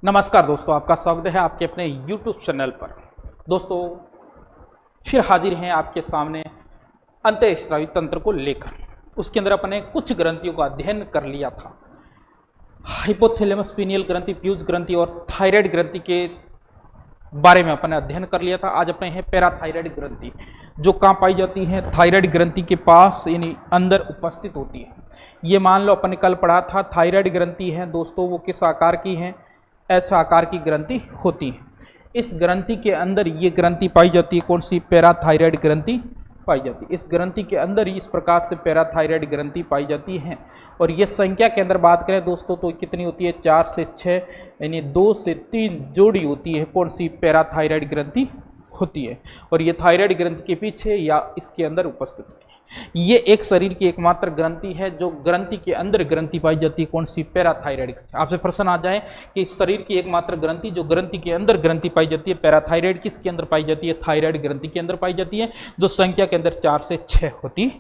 नमस्कार दोस्तों, आपका स्वागत है आपके अपने YouTube चैनल पर। दोस्तों फिर हाजिर हैं आपके सामने अंतःस्रावी तंत्र को लेकर। उसके अंदर अपने कुछ ग्रंथियों का अध्ययन कर लिया था। हाइपोथैलेमस पीनियल ग्रंथि, प्यूज ग्रंथि और थायराइड ग्रंथि के बारे में अपने अध्ययन कर लिया था। आज अपने हैं पैराथायराइड ग्रंथि, जो कहाँ पाई जाती है? थायराइड ग्रंथि के पास यानी अंदर उपस्थित होती है। ये मान लो अपने कल पढ़ा था थायराइड ग्रंथि है दोस्तों, वो किस आकार की है? एच आकार की ग्रंथि होती है। इस ग्रंथि के अंदर ये ग्रंथि पाई जाती है। कौन सी? पैराथायराइड ग्रंथि पाई जाती है। इस ग्रंथि के अंदर ही इस प्रकार से पैराथायराइड ग्रंथि पाई जाती है। और ये संख्या के अंदर बात करें दोस्तों तो कितनी होती है? 4 से 6 यानी 2 से 3 जोड़ी होती है। कौन सी? पैराथायराइड ग्रंथि होती है। और ये थायराइड ग्रंथि के पीछे या इसके अंदर उपस्थित होती है। ये एक शरीर की एकमात्र ग्रंथि है जो ग्रंथि के अंदर ग्रंथि पाई जाती है। कौन सी? पैराथायराइड। आपसे प्रश्न आ जाए कि इस शरीर की एकमात्र ग्रंथि जो ग्रंथि के अंदर ग्रंथि पाई जाती है पैराथायराइड, किसके अंदर पाई जाती है? थायराइड ग्रंथि के अंदर पाई जाती है, जो संख्या के अंदर 4 से 6 होती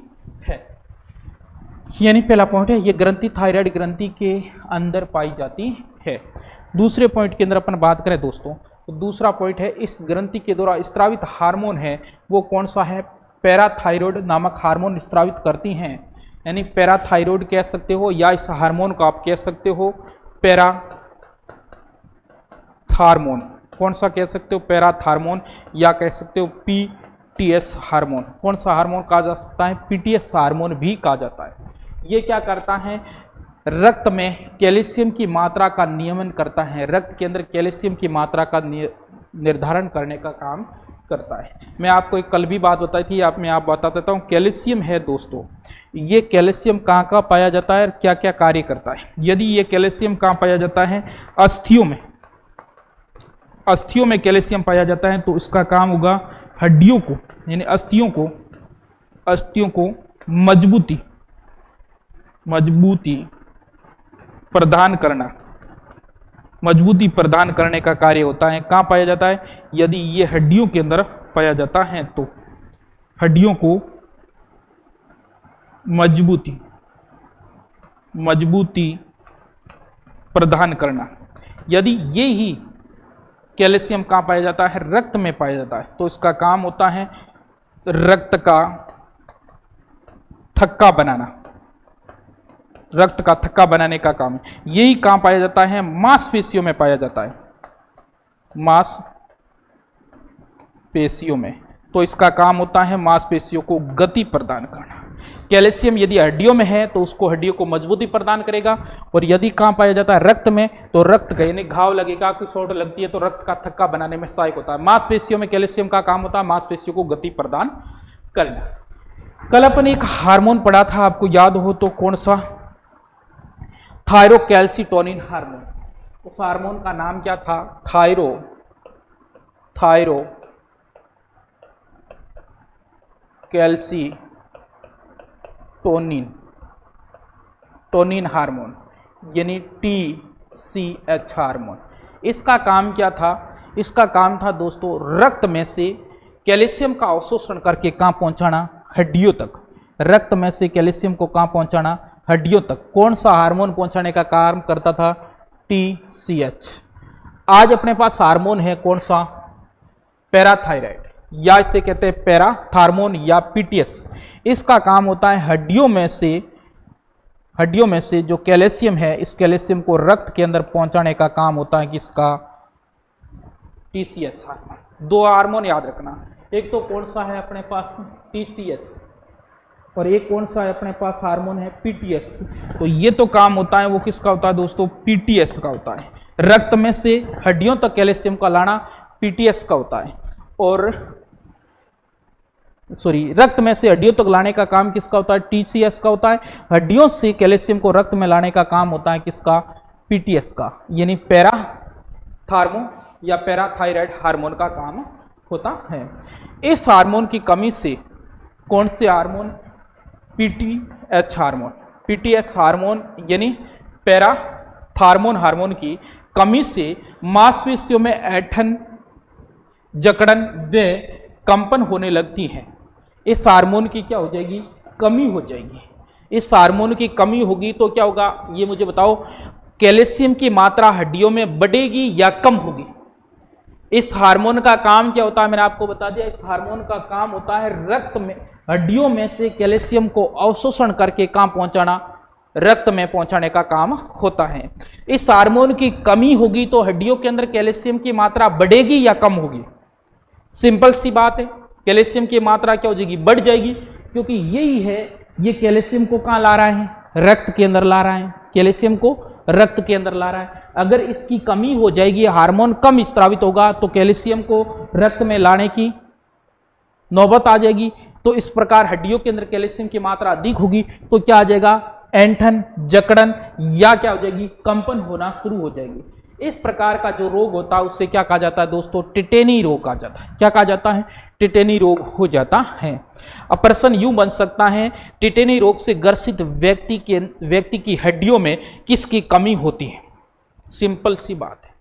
है। यानी पहला पॉइंट है, ये ग्रंथि थायराइड ग्रंथि के अंदर पाई जाती है। दूसरे पॉइंट के अंदर अपन बात करें दोस्तों तो दूसरा पॉइंट है, इस ग्रंथि के द्वारा स्त्रावित हार्मोन है वो कौन सा है? पैराथायरॉयड नामक हार्मोन स्त्रावित करती हैं। यानी पैराथायरॉयड कह सकते हो या इस हार्मोन को आप कह सकते हो पैराथार्मोन। कौन सा कह सकते हो? पैराथार्मोन, या कह सकते हो पीटीएस हार्मोन। कौन सा हार्मोन कहा जा सकता है? पीटीएस हार्मोन भी कहा जाता है। ये क्या करता है? रक्त में कैल्शियम की मात्रा का नियमन करता है। रक्त के अंदर कैल्शियम की मात्रा का निर्धारण करने का काम करता है। मैं आपको एक कल भी बात बताई थी, मैं आप बता देता हूँ। कैल्शियम है दोस्तों, ये कैल्शियम कहाँ कहाँ पाया जाता है और क्या क्या कार्य करता है? यदि ये कैल्शियम कहाँ पाया जाता है? अस्थियों में। अस्थियों में कैल्शियम पाया जाता है तो इसका काम होगा हड्डियों को यानी अस्थियों को मजबूती प्रदान करना, मजबूती प्रदान करने का कार्य होता है। कहाँ पाया जाता है? यदि ये हड्डियों के अंदर पाया जाता है तो हड्डियों को मजबूती प्रदान करना। यदि ये ही कैल्शियम कहाँ पाया जाता है? रक्त में पाया जाता है तो इसका काम होता है रक्त का थक्का बनाना, रक्त का थक्का बनाने का काम। यही कहाँ पाया जाता है? मांसपेशियों में पाया जाता है, मांसपेशियों में। तो इसका काम होता है मांसपेशियों को गति प्रदान करना। कैल्शियम यदि हड्डियों में है तो उसको हड्डियों को मजबूती प्रदान करेगा। और यदि कहाँ पाया जाता है? रक्त में, तो रक्त का यानी घाव लगेगा, कोई चोट लगती है तो रक्त का थक्का बनाने में सहायक होता है। मांसपेशियों में कैल्शियम का काम होता है मांसपेशियों को गति प्रदान करना। कल अपन एक हार्मोन पढ़ा था, आपको याद हो तो, कौन सा? Thyrocalcitonin hormone. उस हार्मोन का नाम क्या था? थायरोकैल्सिटोनिन हार्मोन यानी TCH हार्मोन। इसका काम क्या था? इसका काम था दोस्तों रक्त में से कैल्शियम का अवशोषण करके कहाँ पहुंचाना? हड्डियों तक। रक्त में से कैल्शियम को कहाँ पहुंचाना? हड्डियों तक। कौन सा हार्मोन पहुंचाने का काम करता था? TCH। आज अपने पास हार्मोन है कौन सा? पैराथायराइड, या इसे कहते हैं पैराथार्मोन या PTS। इसका काम होता है हड्डियों में से जो कैल्शियम है, इस कैल्शियम को रक्त के अंदर पहुंचाने का काम होता है किसका? TCH hormone. 2 हार्मोन याद रखना, एक तो कौन सा है अपने पास? TCS, और एक कौन सा है अपने पास? हार्मोन है PTS। तो ये तो काम होता है वो किसका होता है दोस्तों? PTS का होता है। रक्त में से हड्डियों तक कैल्शियम का लाना PTS का होता है। और रक्त में से हड्डियों तक लाने का काम किसका होता है? TCS का होता है। हड्डियों से कैल्शियम को रक्त में लाने का काम होता है किसका? PTS का, यानी पैराथार्मो या पैराथायराइड हार्मोन का काम होता है। इस हार्मोन की कमी से कौन से hormone? PTH hormone. PTH hormone यानी पैराथार्मोन हार्मोन की कमी से मांसपेशियों में ऐंठन, जकड़न व कंपन होने लगती है। इस हार्मोन की क्या हो जाएगी? कमी हो जाएगी। इस हार्मोन की कमी होगी तो क्या होगा ये मुझे बताओ। कैल्शियम की मात्रा हड्डियों में बढ़ेगी या कम होगी। इस हार्मोन का काम क्या होता है, मैंने आपको बता दिया। इस हार्मोन का काम होता है रक्त में, हड्डियों में से कैल्शियम को अवशोषण करके कहां पहुंचाना, रक्त में पहुंचाने का काम होता है। इस हार्मोन की कमी होगी तो हड्डियों के अंदर कैल्शियम की मात्रा बढ़ेगी या कम होगी। सिंपल सी बात है, कैल्शियम की मात्रा क्या हो जाएगी, बढ़ जाएगी, क्योंकि यही है, ये कैल्शियम को कहां ला रहा है, रक्त के अंदर ला रहा है, कैल्शियम को रक्त के अंदर ला रहा है। अगर इसकी कमी हो जाएगी, हार्मोन कम स्रावित होगा तो कैल्शियम को रक्त में लाने की नौबत आ जाएगी। तो इस प्रकार हड्डियों के अंदर कैल्शियम की मात्रा अधिक होगी तो क्या आ जाएगा, ऐंठन, जकड़न या क्या हो जाएगी, कंपन होना शुरू हो जाएगी। इस प्रकार का जो रोग होता है उससे क्या कहा जाता है दोस्तों, टिटेनी रोग कहा जाता है। क्या कहा जाता है, टिटेनी रोग हो जाता है। अब प्रश्न यूं बन सकता है, टिटेनी रोग से ग्रसित व्यक्ति की हड्डियों में किसकी कमी होती है। सिंपल सी बात है,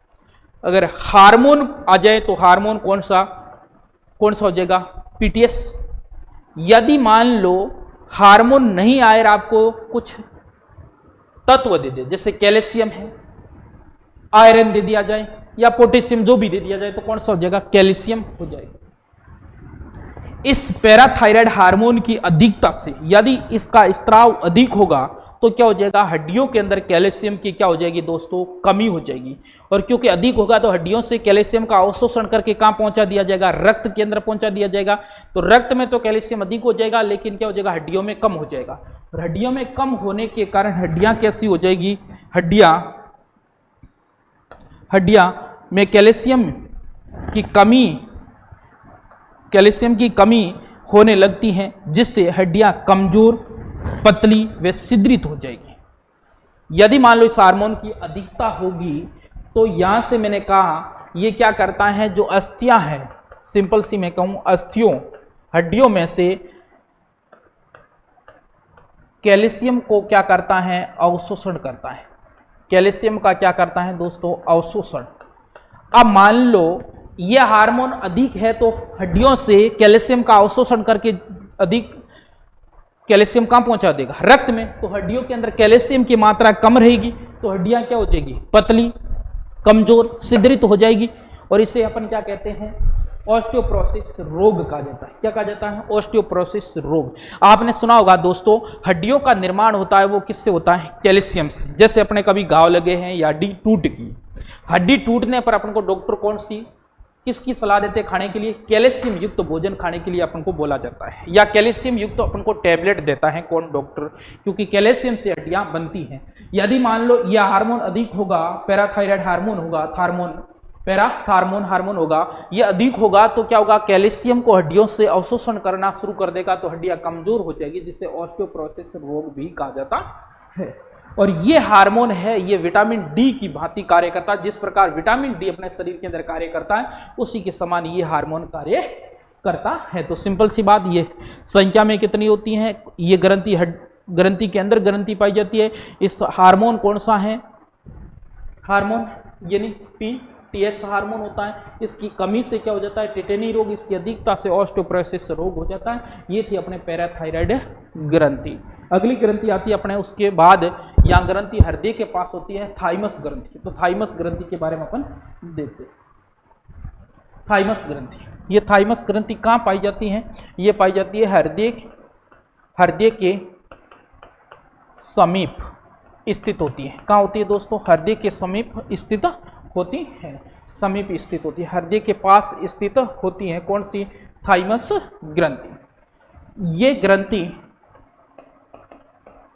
अगर हार्मोन आ जाए तो हार्मोन कौन सा हो जाएगा, पीटीएस। यदि मान लो हार्मोन नहीं आए और आपको कुछ तत्व दे दे, जैसे कैल्शियम है, आयरन दे दिया जाए या पोटेशियम, जो भी दे दिया जाए, तो कौन सा हो जाएगा, कैल्शियम हो जाएगा। इस पैराथायराइड हार्मोन की अधिकता से यदि इसका स्त्राव अधिक होगा तो क्या हो जाएगा, हड्डियों के अंदर कैल्शियम की क्या हो जाएगी दोस्तों, कमी हो जाएगी। और क्योंकि अधिक होगा तो हड्डियों से कैल्शियम का अवशोषण करके कहां पहुंचा दिया जाएगा, रक्त के अंदर पहुंचा दिया जाएगा। तो रक्त में तो कैल्शियम अधिक हो जाएगा, लेकिन क्या हो जाएगा, हड्डियों में कम हो जाएगा। और हड्डियों में कम होने के कारण हड्डियां कैसी हो जाएगी, हड्डियां में कैल्शियम की कमी होने लगती हैं, जिससे हड्डियां कमजोर, पतली व छिद्रित हो जाएगी। यदि मान लो इस हार्मोन की अधिकता होगी तो यहां से मैंने कहा ये क्या करता है, जो अस्थियां हैं, सिंपल सी मैं कहूं, अस्थियों, हड्डियों में से कैल्शियम को क्या करता है, अवशोषण करता है। कैल्शियम का क्या करता है दोस्तों, अवशोषण। अब मान लो यह हार्मोन अधिक है तो हड्डियों से कैल्शियम का अवशोषण करके अधिक कैल्शियम कहां पहुंचा देगा, रक्त में। तो हड्डियों के अंदर कैल्शियम की मात्रा कम रहेगी तो हड्डियां क्या हो जाएगी, पतली, कमजोर, छिद्रित हो जाएगी। और इसे अपन क्या कहते हैं, ऑस्टियोपोरोसिस रोग कहा जाता है। क्या कहा जाता है, ऑस्टियोपोरोसिस रोग। आपने सुना होगा दोस्तों, हड्डियों का निर्माण होता है वो किससे होता है, कैल्शियम से। जैसे अपने कभी घाव लगे हैं या हड्डी टूट गई, हड्डी टूटने पर अपन को डॉक्टर कौन सी किसकी सलाह देते खाने के लिए, कैल्शियम युक्त भोजन खाने के लिए अपन को बोला जाता है, या कैल्शियम युक्त अपन को टैबलेट देता है कौन, डॉक्टर, क्योंकि कैल्शियम से हड्डियां बनती हैं। यदि मान लो यह हार्मोन अधिक होगा, पैराथायराइड हार्मोन होगा, पैराथार्मोन हार्मोन होगा, यह अधिक होगा तो क्या होगा, कैल्शियम को हड्डियों से अवशोषण करना शुरू कर देगा तो हड्डियां कमजोर हो जाएगी, जिसे ऑस्टियोपोरोसिस रोग भी कहा जाता है। और ये हार्मोन है, ये विटामिन डी की भांति कार्य करता है। जिस प्रकार विटामिन डी अपने शरीर के अंदर कार्य करता है उसी के समान ये हार्मोन कार्य करता है। तो सिंपल सी बात, ये संख्या में कितनी होती हैं, ये ग्रंथि के अंदर ग्रंथि पाई जाती है। इस हार्मोन कौन सा है, हार्मोन यानी पीटीएस हार्मोन होता है। इसकी कमी से क्या हो जाता है, टिटेनी रोग, इसकी अधिकता से ऑस्टियोपोरोसिस रोग हो जाता है। ये थी अपने पैराथायराइड ग्रंथि। अगली ग्रंथि आती है अपने उसके बाद, यहाँ ग्रंथि हृदय के पास होती है, थाइमस ग्रंथि। तो थाइमस ग्रंथि के बारे में अपन देखते हैं। थाइमस ग्रंथि, ये थाइमस ग्रंथि कहाँ पाई जाती है, ये पाई जाती है हृदय के समीप स्थित होती है। कहाँ होती है दोस्तों, हृदय के समीप स्थित होती है, समीप स्थित होती है, हृदय के पास स्थित होती है। कौन सी, थाइमस ग्रंथि।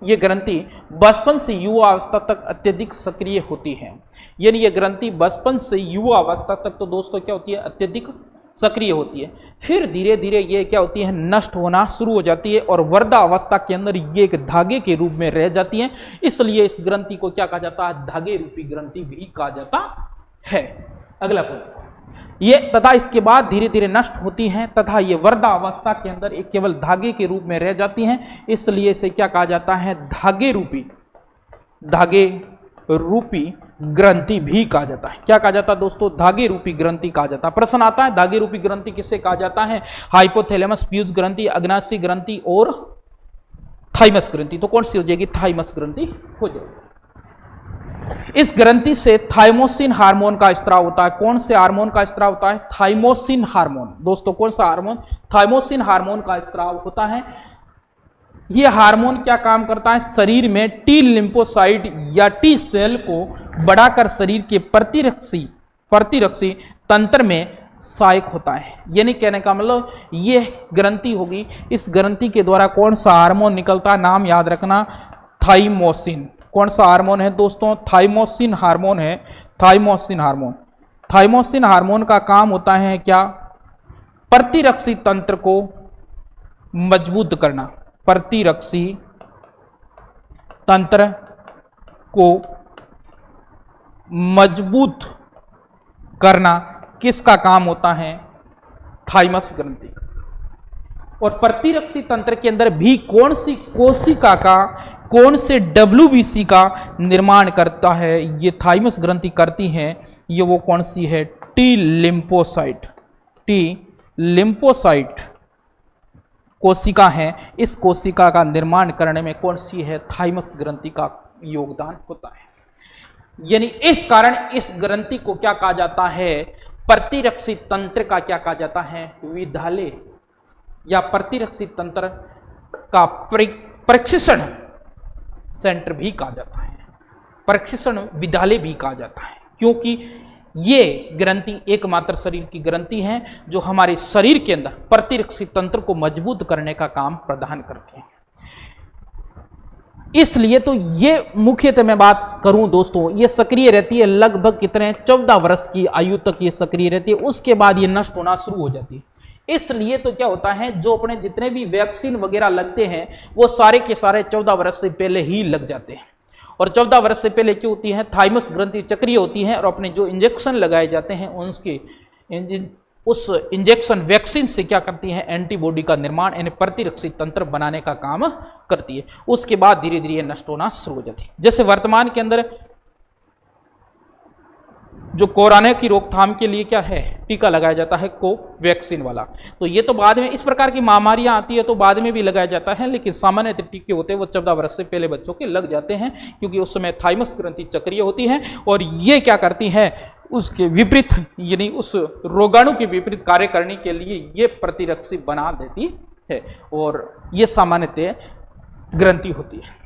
ये ग्रंथि बचपन से युवा अवस्था तक अत्यधिक सक्रिय होती है। यानी ये ग्रंथि बचपन से युवा अवस्था तक तो दोस्तों क्या होती है, अत्यधिक सक्रिय होती है। फिर धीरे धीरे ये क्या होती है, नष्ट होना शुरू हो जाती है और वृद्धा अवस्था के अंदर ये एक धागे के रूप में रह जाती है। इसलिए इस ग्रंथि को क्या कहा जाता है, धागे रूपी ग्रंथि भी कहा जाता है। अगला पॉइंट, ये तथा इसके बाद धीरे धीरे नष्ट होती हैं तथा ये वृद्धा अवस्था के अंदर एक केवल धागे के रूप में रह जाती हैं। इसलिए इसे क्या कहा जाता है, धागे रूपी ग्रंथि भी कहा जाता है। क्या कहा जाता है दोस्तों, धागे रूपी ग्रंथि कहा जाता है। प्रश्न आता है धागे रूपी ग्रंथि किससे कहा जाता है, हाइपोथैलेमस पीयूष ग्रंथि, अग्नाशय ग्रंथि और थाइमस ग्रंथि। तो कौन सी हो जाएगी, थाइमस ग्रंथि हो जाएगी। इस ग्रंथि से थाइमोसिन हार्मोन का स्त्राव होता है। कौन से हार्मोन का स्त्राव होता है? Thymosin hormone. दोस्तों कौन सा हार्मोन? थाइमोसिन हार्मोन का स्त्राव होता है। यह हार्मोन क्या काम करता है? शरीर में टी लिम्फोसाइट या टी सेल को बढ़ाकर शरीर के प्रतिरक्षी तंत्र में सहायक होता है। यानी कहने का मतलब यह ग्रंथि होगी, इस ग्रंथि के द्वारा कौन सा हार्मोन निकलता है? नाम याद रखना, थाइमोसिन। कौन सा हार्मोन है दोस्तों? थाइमोसिन हार्मोन है। Thymosin hormone. थाइमोसिन हार्मोन का काम होता है क्या? प्रतिरक्षी तंत्र को मजबूत करना। प्रतिरक्षी तंत्र को मजबूत करना किसका काम होता है? थाइमस ग्रंथि। और प्रतिरक्षी तंत्र के अंदर भी कौन सी कोशिका का, कौन से WBC का निर्माण करता है? ये थाइमस ग्रंथि करती है। ये वो कौन सी है? T lymphocyte. टी लिम्फोसाइट कोशिका है। इस कोशिका का निर्माण करने में कौन सी है? थाइमस ग्रंथि का योगदान होता है। यानी इस कारण इस ग्रंथि को क्या कहा जाता है? प्रतिरक्षी तंत्र का क्या कहा जाता है? विद्यालय या प्रतिरक्षी तंत्र का प्रशिक्षण सेंटर भी कहा जाता है, प्रशिक्षण विद्यालय भी कहा जाता है, क्योंकि ये ग्रंथि एकमात्र शरीर की ग्रंथि है जो हमारे शरीर के अंदर प्रतिरक्षी तंत्र को मजबूत करने का काम प्रदान करती है। इसलिए तो ये मुख्यतः मैं बात करूं दोस्तों, ये सक्रिय रहती है लगभग कितने? 14 वर्ष की आयु तक ये सक्रिय रहती है। उसके बाद ये नष्ट होना शुरू हो जाती है। इसलिए तो क्या होता है, जो अपने जितने भी वैक्सीन वगैरह लगते हैं वो सारे के सारे 14 वर्ष से पहले ही लग जाते हैं। और 14 वर्ष से पहले क्यों होती है? थाइमस ग्रंथि सक्रिय होती है और अपने जो इंजेक्शन लगाए जाते हैं उसके उस इंजेक्शन वैक्सीन से क्या करती है? एंटीबॉडी का निर्माण यानी प्रतिरक्षी तंत्र बनाने का काम करती है। उसके बाद धीरे धीरे नष्ट होना शुरू हो जाती है। जैसे वर्तमान के अंदर जो कोरोना की रोकथाम के लिए क्या है? टीका लगाया जाता है, कोवैक्सीन वाला। तो ये तो बाद में इस प्रकार की महामारियां आती है तो बाद में भी लगाया जाता है, लेकिन सामान्य टीके होते हैं वो 14 वर्ष से पहले बच्चों के लग जाते हैं, क्योंकि उस समय थाइमस ग्रंथि सक्रिय होती है और ये क्या करती है? उसके विपरीत यानी उस रोगाणु के विपरीत कार्य करने के लिए ये प्रतिरक्षी बना देती है और ये सामान्यतः ग्रंथि होती है।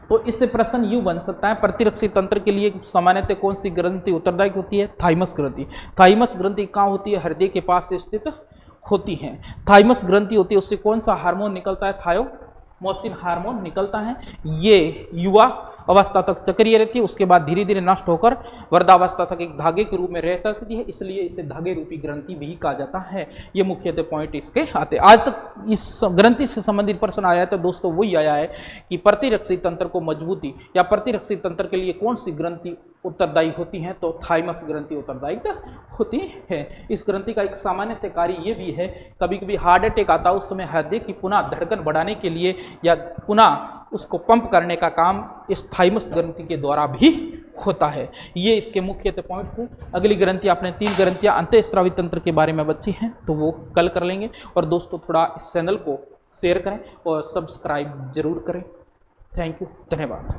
तो इससे प्रश्न यूं बन सकता है, प्रतिरक्षी तंत्र के लिए सामान्यतः कौन सी ग्रंथि उत्तरदायी होती है? थाइमस ग्रंथि। थाइमस ग्रंथि कहाँ होती है? हृदय के पास स्थित होती है। थाइमस ग्रंथि होती है, उससे कौन सा हार्मोन निकलता है? थाइमोसिन हार्मोन निकलता है। ये युवा अवस्था तक सक्रिय रहती है, उसके बाद धीरे धीरे नष्ट होकर वृद्धावस्था तक एक धागे के रूप में रहती है, इसलिए इसे धागे रूपी ग्रंथि भी कहा जाता है। ये मुख्यतः पॉइंट इसके आते हैं। आज तक इस ग्रंथि से संबंधित प्रश्न आया था दोस्तों, वही आया है कि प्रतिरक्षी तंत्र को मजबूती या प्रतिरक्षी तंत्र के लिए कौन सी ग्रंथि उत्तरदायी होती है? तो थाइमस ग्रंथि उत्तरदायी होती है। इस ग्रंथि का एक सामान्य कार्य ये भी है, कभी कभी हार्ट अटैक आता है उस समय हृदय की पुनः धड़कन बढ़ाने के लिए या पुनः उसको पंप करने का काम इस थाइमस ग्रंथि के द्वारा भी होता है। ये इसके मुख्य पॉइंट थे। अगली ग्रंथि आपने 3 ग्रंथियां अंतःस्रावी तंत्र के बारे में बची हैं तो वो कल कर लेंगे। और दोस्तों थोड़ा इस चैनल को शेयर करें और सब्सक्राइब जरूर करें। थैंक यू, धन्यवाद।